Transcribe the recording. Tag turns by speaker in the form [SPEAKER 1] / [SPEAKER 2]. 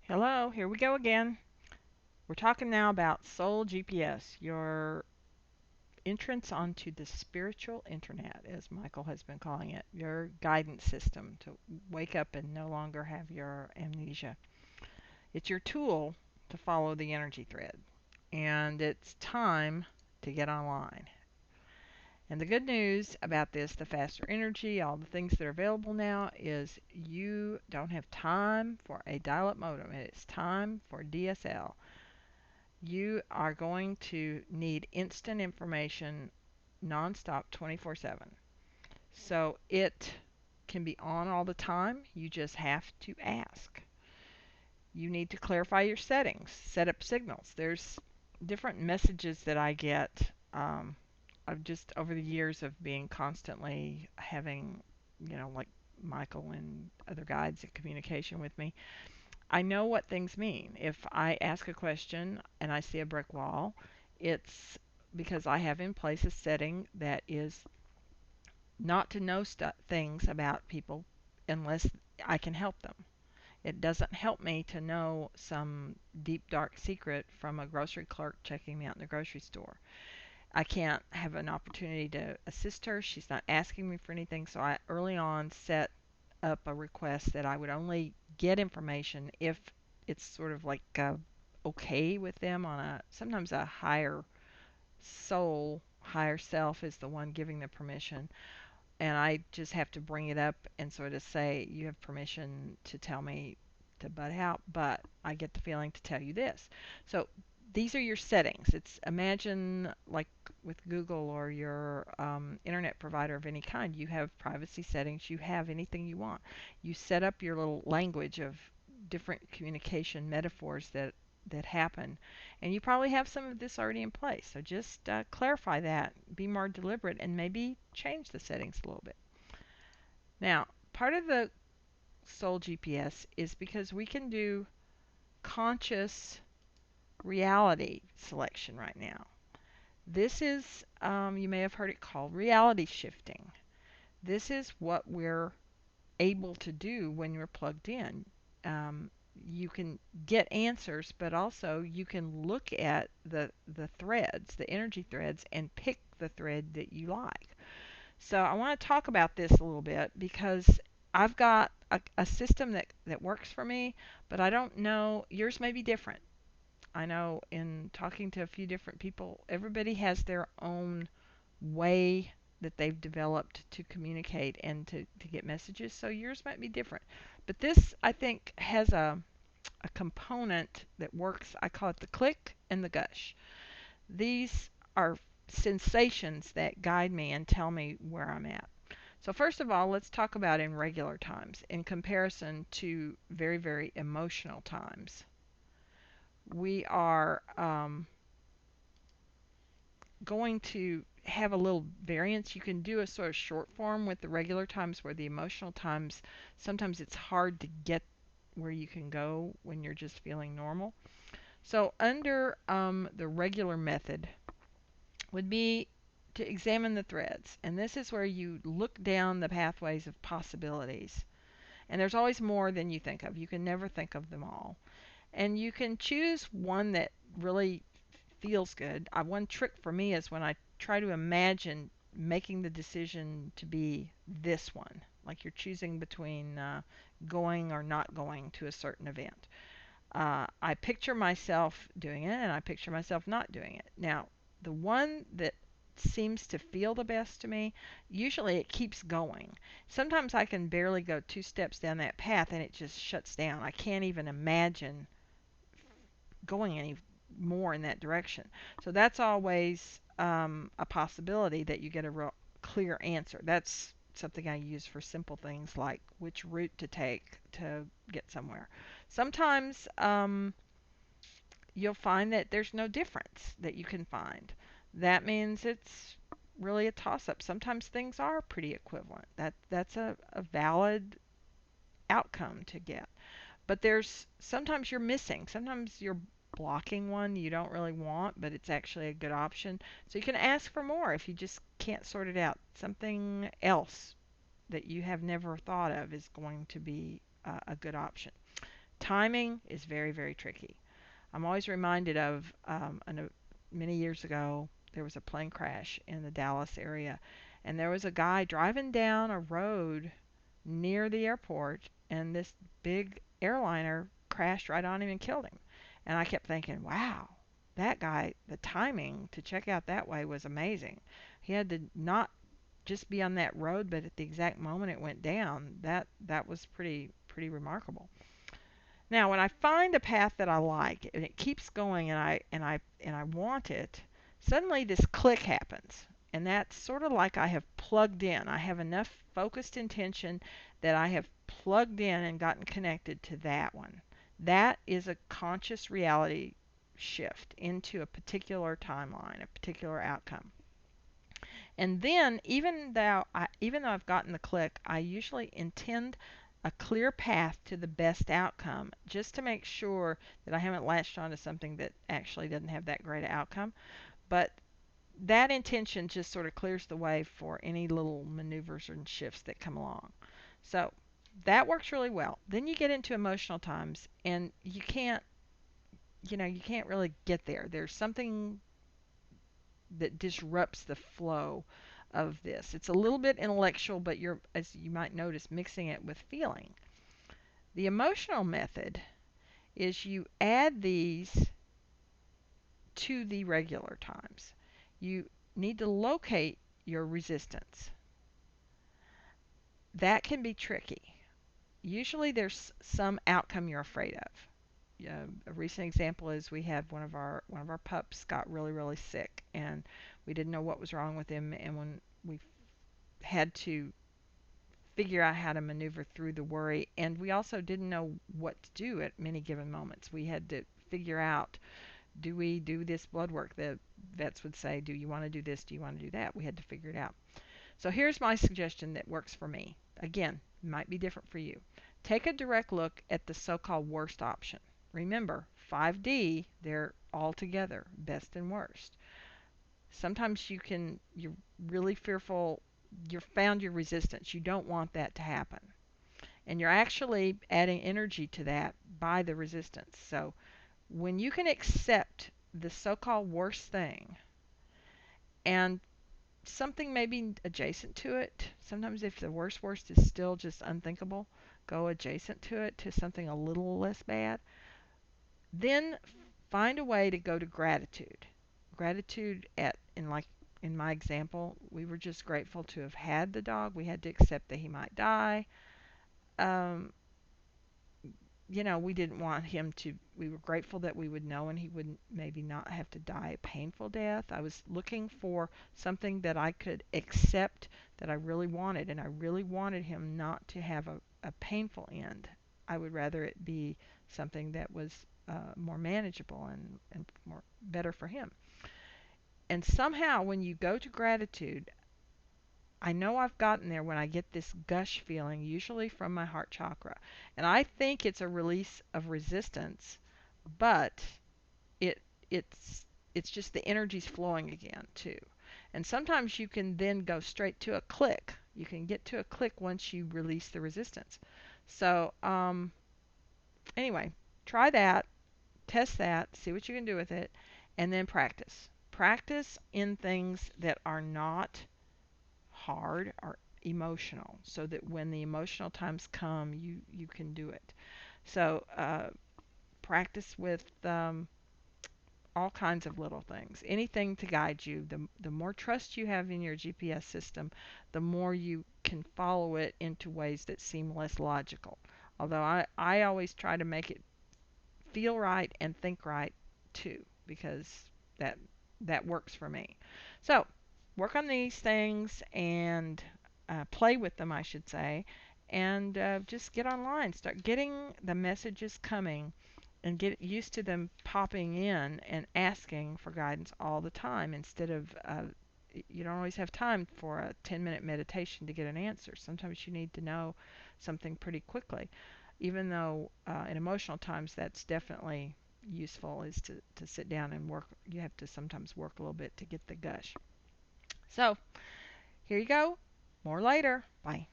[SPEAKER 1] Hello, here we go again. We're talking now about Soul GPS, your entrance onto the spiritual internet, as Michael has been calling it, your guidance system to wake up and no longer have your amnesia. It's your tool to follow the energy thread, and it's time to get online. And the good news about this, the faster energy, all the things that are available now, is you don't have time for a dial up modem. It's time for DSL. You are going to need instant information nonstop 24/7. So it can be on all the time. You just have to ask. You need to clarify your settings, set up signals. There's different messages that I get. I've just over the years of being constantly having, like Michael and other guides in communication with me. I know what things mean. If I ask a question and I see a brick wall, it's because I have in place a setting that is not to know things about people unless I can help them. It doesn't help me to know some deep dark secret from a grocery clerk checking me out in the grocery store. I can't have an opportunity to assist her. She's not asking me for anything, so I early on set up a request that I would only get information if it's sort of like okay with them on a sometimes a higher soul, higher self is the one giving the permission, and I just have to bring it up and sort of say you have permission to tell me to butt out, but I get the feeling to tell you this. So these are your settings. It's imagine like with Google or your internet provider of any kind, you have privacy settings, you have anything you want. You set up your little language of different communication metaphors that happen, and you probably have some of this already in place. So just clarify that, be more deliberate, and maybe change the settings a little bit. Now, part of the Soul GPS is because we can do conscious reality selection right now. This is, you may have heard it called reality shifting. This is what we're able to do when you're plugged in. Um, you can get answers, but also you can look at the threads, the energy threads, and pick the thread that you like. So I want to talk about this a little bit because I've got a system that works for me, but I don't know, yours may be different. I know in talking to a few different people, everybody has their own way that they've developed to communicate and to get messages. So yours might be different. But this, I think, has a component that works. I call it the click and the gush. These are sensations that guide me and tell me where I'm at. So, first of all, let's talk about in regular times in comparison to very, very emotional times. We are going to have a little variance. You can do a sort of short form with the regular times where the emotional times, sometimes it's hard to get where you can go when you're just feeling normal. So under the regular method would be to examine the threads. And this is where you look down the pathways of possibilities. And there's always more than you think of. You can never think of them all. And you can choose one that really feels good. One trick for me is when I try to imagine making the decision to be this one, like you're choosing between going or not going to a certain event. I picture myself doing it and I picture myself not doing it. Now, the one that seems to feel the best to me, usually it keeps going. Sometimes I can barely go 2 steps down that path and it just shuts down. I can't even imagine going any more in that direction. So that's always a possibility that you get a real clear answer. That's something I use for simple things like which route to take to get somewhere. Sometimes you'll find that there's no difference that you can find. That means it's really a toss up. Sometimes things are pretty equivalent. That's a valid outcome to get. But there's sometimes you're missing. Sometimes you're blocking one you don't really want, but it's actually a good option. So you can ask for more if you just can't sort it out. Something else that you have never thought of is going to be a good option. timing is very, very tricky. I'm always reminded of many years ago, there was a plane crash in the Dallas area, and there was a guy driving down a road near the airport, and this big airliner crashed right on him and killed him. And I kept thinking, wow, that guy, the timing to check out that way was amazing. He had to not just be on that road, but at the exact moment it went down. That was pretty remarkable. Now, when I find a path that I like and it keeps going and I want it, suddenly this click happens. And that's sort of like I have plugged in. I have enough focused intention that I have plugged in and gotten connected to that one. That is a conscious reality shift into a particular timeline, a particular outcome. And then even though I've gotten the click, I usually intend a clear path to the best outcome just to make sure that I haven't latched onto something that actually doesn't have that great outcome. But that intention just sort of clears the way for any little maneuvers and shifts that come along. So that works really well. Then you get into emotional times and you can't really get there. There's something that disrupts the flow of this. It's a little bit intellectual, but you're, as you might notice, mixing it with feeling. The emotional method is you add these to the regular times. You need to locate your resistance. That can be tricky. Usually there's some outcome you're afraid of. A recent example is we had one of our pups got really sick, and we didn't know what was wrong with him, and when we had to figure out how to maneuver through the worry, and we also didn't know what to do at many given moments. We had to figure out, do we do this blood work? The vets would say, do you want to do this? Do you want to do that? We had to figure it out. So here's my suggestion that works for me. Again, might be different for you. Take a direct look at the so-called worst option. Remember, 5D, they're all together, best and worst. Sometimes you're really fearful, you've found your resistance. You don't want that to happen. And you're actually adding energy to that by the resistance. So when you can accept the so-called worst thing and something maybe adjacent to it, sometimes if the worst is still just unthinkable, go adjacent to it to something a little less bad. Then find a way to go to gratitude. Gratitude in my example, we were just grateful to have had the dog. We had to accept that he might die. Um, we didn't want him to, we were grateful that we would know and he would maybe not have to die a painful death. I was looking for something that I could accept that I really wanted, and I really wanted him not to have a painful end. I would rather it be something that was more manageable and more better for him. And somehow when you go to gratitude, I know I've gotten there when I get this gush feeling, usually from my heart chakra. And I think it's a release of resistance, but it it's just the energy's flowing again too. And sometimes you can then go straight to a click. You can get to a click once you release the resistance. So anyway, try that, test that, see what you can do with it, and then practice. Practice in things that are not hard or emotional, so that when the emotional times come, you can do it. So practice with all kinds of little things, anything to guide you. The more trust you have in your GPS system, the more you can follow it into ways that seem less logical. Although I always try to make it feel right and think right too, because that that works for me. So work on these things and play with them, I should say, and just get online, start getting the messages coming, and get used to them popping in and asking for guidance all the time instead of you don't always have time for a 10-minute meditation to get an answer. Sometimes you need to know something pretty quickly, even though in emotional times that's definitely useful, is to sit down and work. You have to sometimes work a little bit to get the gush. So here you go. More later. Bye.